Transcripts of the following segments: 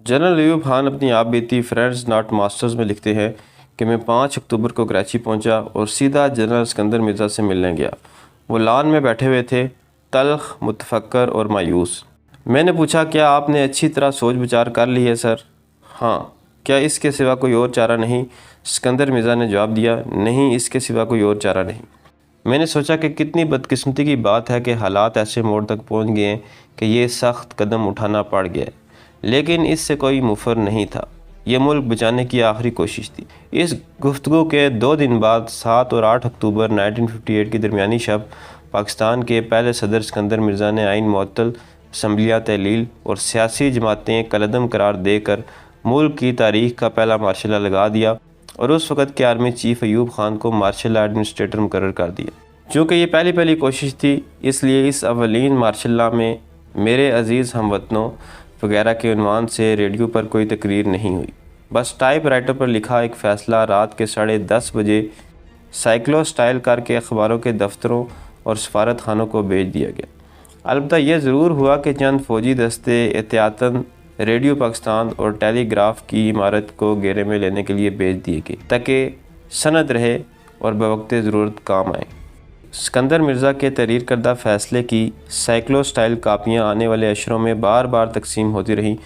General Ayub Khan अपनी आप बीती फ्रेंड्स नॉट मास्टर्स में लिखते हैं कि मैं 5 अक्टूबर को कराची पहुंचा और सीधा जनरल सिकंदर मिर्ज़ा से मिलने गया। वो लॉन में बैठे हुए थे, तल्ख, मुतफक्कर और मायूस। मैंने पूछा, क्या आपने अच्छी तरह सोच विचार कर ली है सर? हाँ। क्या इसके सिवा कोई और चारा नहीं? सिकंदर मिर्ज़ा ने जवाब दिया, नहीं, इसके सिवा कोई और चारा नहीं। मैंने सोचा कि कितनी बदकिस्मती की बात है कि हालात ऐसे मोड़ तक पहुंच गए हैं कि ये सख्त कदम उठाना पड़ गया है, लेकिन इससे कोई मुफर नहीं था। ये मुल्क बचाने की आखिरी कोशिश थी। इस गुफ्तगू के 2 दिन बाद 7 और 8 अक्टूबर 1958 की दरमियानी शब पाकिस्तान के पहले सदर सिकंदर मिर्ज़ा ने आइन मुअत्तल, असम्बलियाँ तहलील और सियासी जमातें कलअदम करार देकर मुल्क की तारीख का पहला मार्शल लॉ लगा दिया और उस वक़्त के आर्मी चीफ अयूब खान को मार्शल लॉ एडमिनिस्ट्रेटर मुकर्रर कर दिया। चूँकि ये पहली कोशिश थी, इसलिए इस अवलीन मार्शल लॉ में मेरे अज़ीज़ हमवतनों वगैरह के उन्वान से रेडियो पर कोई तकरीर नहीं हुई। बस टाइप राइटर पर लिखा एक फ़ैसला रात के 10:30 बजे साइक्लो स्टाइल करके अखबारों के दफ्तरों और सफारत खानों को भेज दिया गया। अलबत्ता यह ज़रूर हुआ कि चंद फ़ौजी दस्ते एहतियातन रेडियो पाकिस्तान और टेलीग्राफ की इमारत को घेरे में लेने के लिए भेज दिए गए ताकि सनद रहे और बवक़्ते ज़रूरत काम आए। सिकंदर मिर्ज़ा के तहरीर करदा फ़ैसले की साइक्लो स्टाइल कापियाँ आने वाले अशरों में बार बार तकसीम होती रहीं,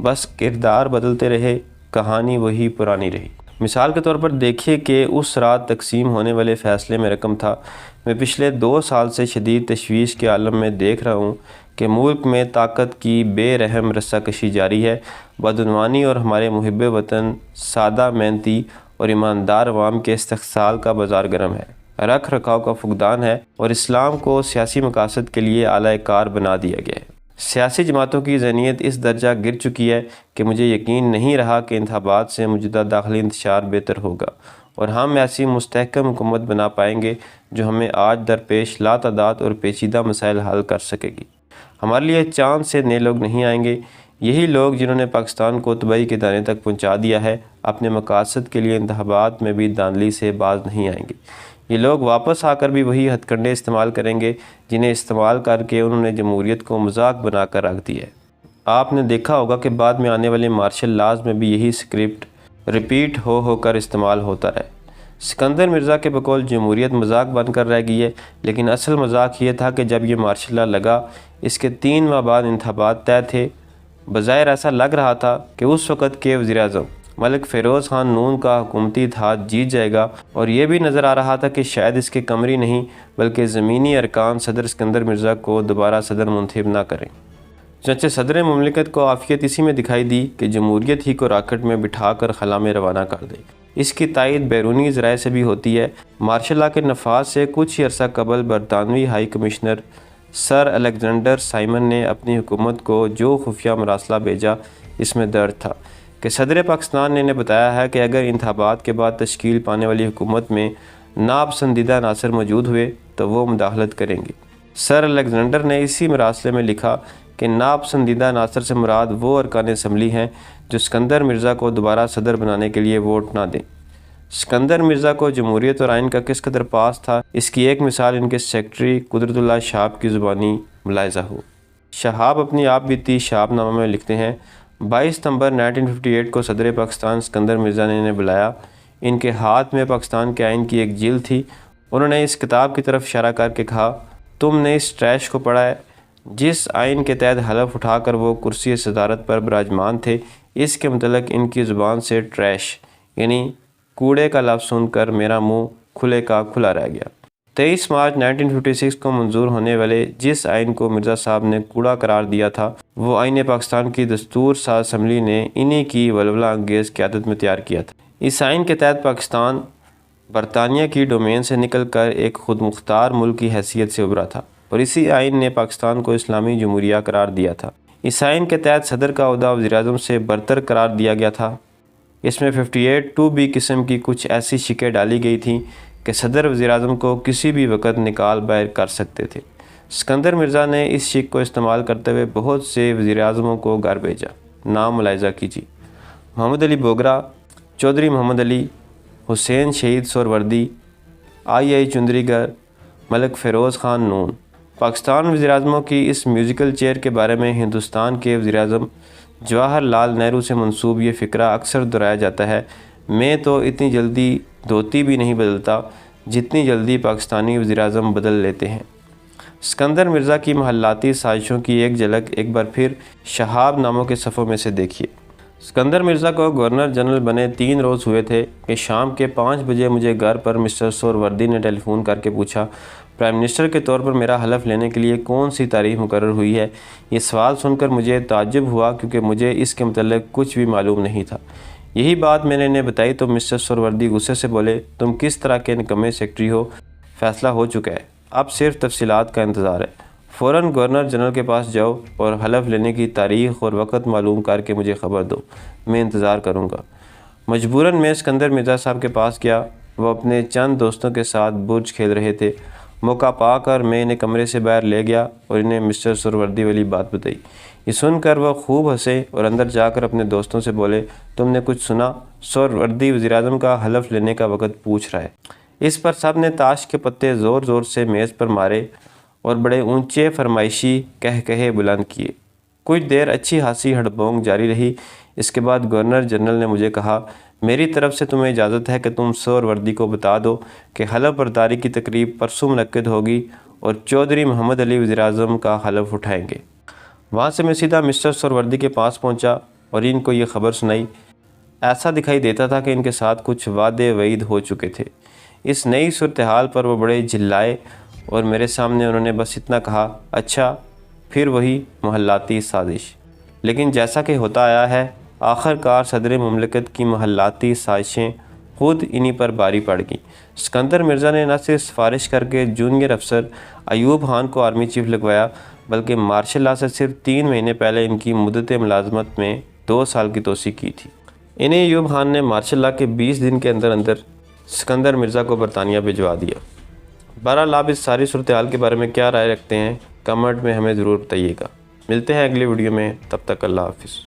बस किरदार बदलते रहे, कहानी वही पुरानी रही। मिसाल के तौर पर देखिए कि उस रात तकसीम होने वाले फ़ैसले में रकम था, मैं पिछले 2 साल से शदीद तशवीश के आलम में देख रहा हूँ कि मुल्क में ताकत की बेरहम रस्साकशी जारी है। बदउनवानी और हमारे मुहिब वतन सादा मेहनती और ईमानदार अवाम के इस्तेहसाल का बाज़ार गर्म है, रख रखाव का फुकदान है और इस्लाम को सियासी मकासद के लिए आला कार बना दिया गया है। सियासी जमातों की ज़हनियत इस दर्जा गिर चुकी है कि मुझे यकीन नहीं रहा कि इंतखाबात से मौजूदा दाखिली इंतशार बेहतर होगा और हम ऐसी मुस्तहकम हुकूमत बना पाएंगे जो हमें आज दरपेश लातादाद और पेचीदा मसाइल हल कर सकेगी। हमारे लिए चाँद से नए लोग नहीं आएंगे। यही लोग जिन्होंने पाकिस्तान को तबाही के दाने तक पहुँचा दिया है, अपने मकासद के लिए इंतखाबात में भी धांधली से बाज नहीं आएंगे। ये लोग वापस आकर भी वही हथकंडे इस्तेमाल करेंगे जिन्हें इस्तेमाल करके उन्होंने जमहूरियत को मजाक बनाकर रख दिया है। आपने देखा होगा कि बाद में आने वाले मार्शल लॉज में भी यही स्क्रिप्ट रिपीट होकर इस्तेमाल होता रहा। सिकंदर मिर्ज़ा के बकौल जमहूरियत मजाक बनकर रह गई है, लेकिन असल मजाक ये था कि जब ये मार्शल लॉ लगा, इसके 3 माह बाद इंतखाबात तय थे। बज़ाहिर ऐसा लग रहा था कि उस वक़्त के वज़ीर-ए-आज़म मलिक फ़िरोज़ खान नून का हुकूमती इत्तेहाद जीत जाएगा और ये भी नज़र आ रहा था कि शायद इसके कमरी नहीं बल्कि ज़मीनी अरकान सदर सिकंदर मिर्ज़ा को दोबारा सदर मुंतखब ना करें। चंचे सदर मुमलिकत को आफियत इसी में दिखाई दी कि जमहूरियत ही को राकेट में बिठा कर खला में रवाना कर दे। इसकी तायद बैरूनी ज़राए से भी होती है। मार्शल लॉ के नफाज से कुछ ही अरसा कबल बरतानवी high commissioner sir Alexander Simon ने अपनी हुकूमत को जो खुफिया मरासला भेजा, इसमें दर्ज था कि सदर पाकिस्तान ने इन्हें बताया है कि अगर इंतखाबात के बाद तश्कील पाने वाली हुकूमत में नापसंदीदा अनासर मौजूद हुए तो वो मुदाखलत करेंगे। सर अलेक्जेंडर ने इसी मरासले में लिखा कि नापसंदीदा अनासर से मुराद वो अरकान असम्बली हैं जो सिकंदर मिर्ज़ा को दोबारा सदर बनाने के लिए वोट ना दें। सिकंदर मिर्ज़ा को जमहूरियत और आइन का किस कदर पास था, इसकी एक मिसाल इनके सेक्रेटरी कुदरतुल्लाह शहाब की ज़ुबानी मुलाहिज़ा हो। शहाब अपनी आप बीती शहाबनामा में लिखते हैं, 22 सितंबर 1958 को सदर पाकिस्तान सिकंदर मिर्ज़ा ने इन्हें बुलाया। इनके हाथ में पाकिस्तान के आइन की एक जिल्द थी। उन्होंने इस किताब की तरफ इशारा करके कहा, तुमने इस ट्रैश को पढ़ा है जिस आइन के तहत हलफ उठाकर वो कुर्सी सदारत पर विराजमान थे। इसके मतलब इनकी ज़ुबान से ट्रैश यानी कूड़े का लफ्ज़ सुनकर मेरा मुँह खुले का खुला रह गया। 23 मार्च 1956 को मंजूर होने वाले जिस आइन को मिर्ज़ा साहब ने कूड़ा करार दिया था, वो आइन पाकिस्तान की दस्तूर साज असम्बली ने इन्हीं की वलवला अंगेज़ क़यादत में तैयार किया था। इस आइन के तहत पाकिस्तान बरतानिया की डोमेन से निकल कर एक खुद मुख्तार मुल्क की हैसियत से उभरा था और इसी आइन ने पाकिस्तान को इस्लामी जमहूरिया करार दिया था। इस आइन के तहत सदर का ओहदा वज़ीर-ए-आज़म से बरतर करार दिया गया था। इसमें 58(2)B किस्म की कुछ ऐसी शिकें डाली गई थी कि सदर वज़ीर-ए-आज़म को किसी भी वक़्त निकाल बाहर कर सकते थे। सिकंदर मिर्ज़ा ने इस शिक को इस्तेमाल करते हुए बहुत से वज़ीर-ए-आज़मों को घर भेजा। नाम मुलाहिज़ा कीजिए, मोहम्मद अली बोगरा, चौधरी मोहम्मद अली, हुसैन शहीद सोहरवर्दी, आई चुंदरीगर, मलिक फ़िरोज़ खान नून। पाकिस्तान वज़ीर-ए-आज़मों की इस म्यूज़िकल चेयर के बारे में हिंदुस्तान के वज़ीर-ए-आज़म जवाहरलाल नेहरू से मंसूब ये फ़िक्रा अक्सर दोहराया जाता है, मैं तो इतनी जल्दी धोती भी नहीं बदलता जितनी जल्दी पाकिस्तानी वज़ीर-ए-आज़म बदल लेते हैं। सिकंदर मिर्ज़ा की महल्लाती साजिशों की एक झलक एक बार फिर शहाब नामों के सफ़ों में से देखिए। सिकंदर मिर्ज़ा को गवर्नर जनरल बने 3 रोज़ हुए थे कि शाम के 5 बजे मुझे घर पर मिस्टर सोहरावर्दी ने टेलीफ़ोन करके पूछा, प्राइम मिनिस्टर के तौर पर मेरा हलफ़ लेने के लिए कौन सी तारीख मुकर्रर हुई है। ये सवाल सुनकर मुझे ताज्जुब हुआ क्योंकि मुझे इसके मतलब कुछ भी मालूम नहीं था। यही बात मैंने इन्हें बताई तो मिस्टर सोहरावर्दी गुस्से से बोले, तुम किस तरह के निकम्मे सेक्रेटरी हो, फ़ैसला हो चुका है, अब सिर्फ तफसीलात का इंतज़ार है। फ़ौरन गवर्नर जनरल के पास जाओ और हलफ़ लेने की तारीख़ और वक़्त मालूम करके मुझे ख़बर दो, मैं इंतज़ार करूँगा। मजबूरन मैं सिकंदर मिर्ज़ा साहब के पास गया। वो अपने चंद दोस्तों के साथ बुर्ज खेल रहे थे। मौका पाकर मैं इन्हें कमरे से बाहर ले गया और इन्हें मिस्टर सोहरावर्दी वाली बात बताई। ये सुनकर वह खूब हंसे और अंदर जाकर अपने दोस्तों से बोले, तुमने कुछ सुना? सोहरावर्दी वज़ीर-ए-आज़म का हलफ़ लेने का वक़्त पूछ रहा है। इस पर सब ने ताश के पत्ते ज़ोर ज़ोर से मेज़ पर मारे और बड़े ऊंचे फरमाइशी कहे बुलंद किए। कुछ देर अच्छी खासी हड़बोंग जारी रही। इसके बाद गवर्नर जनरल ने मुझे कहा, मेरी तरफ़ से तुम्हें इजाज़त है कि तुम सोहरावर्दी को बता दो कि हलफ़ बर्दारी की तकरीब परसों मुनक्किद होगी और चौधरी मोहम्मद अली वज़ीर-ए-आज़म का हलफ़ उठाएंगे। वहाँ से मैं सीधा मिस्टर सोहरावर्दी के पास पहुँचा और इनको ये ख़बर सुनाई। ऐसा दिखाई देता था कि इनके साथ कुछ वादे वईद हो चुके थे। इस नई सूरत हाल पर वो बड़े चिल्लाए और मेरे सामने उन्होंने बस इतना कहा, अच्छा फिर वही महल्लाती साजिश। लेकिन जैसा कि होता आया है, आखिरकार सदर मुमलिकत की महल्लाती साजिशें खुद इन्हीं पर भारी पड़ गईं। सिकंदर मिर्ज़ा ने न सिर्फ सिफारिश करके जूनियर अफसर अयूब खान को आर्मी चीफ लगवाया, बल्कि मार्शल लॉ से सिर्फ 3 महीने पहले इनकी मुद्दत मुलाजमत में 2 साल की तोसी की थी। इन्हें अयूब खान ने मार्शल लॉ के 20 दिन के अंदर अंदर सिकंदर मिर्ज़ा को बरतानिया भिजवा दिया। बहरहाल आप इस सारी सूरत हाल के बारे में क्या राय रखते हैं, कमेंट में हमें ज़रूर बताइएगा। मिलते हैं अगली वीडियो में, तब तक अल्लाह हाफ़िज़।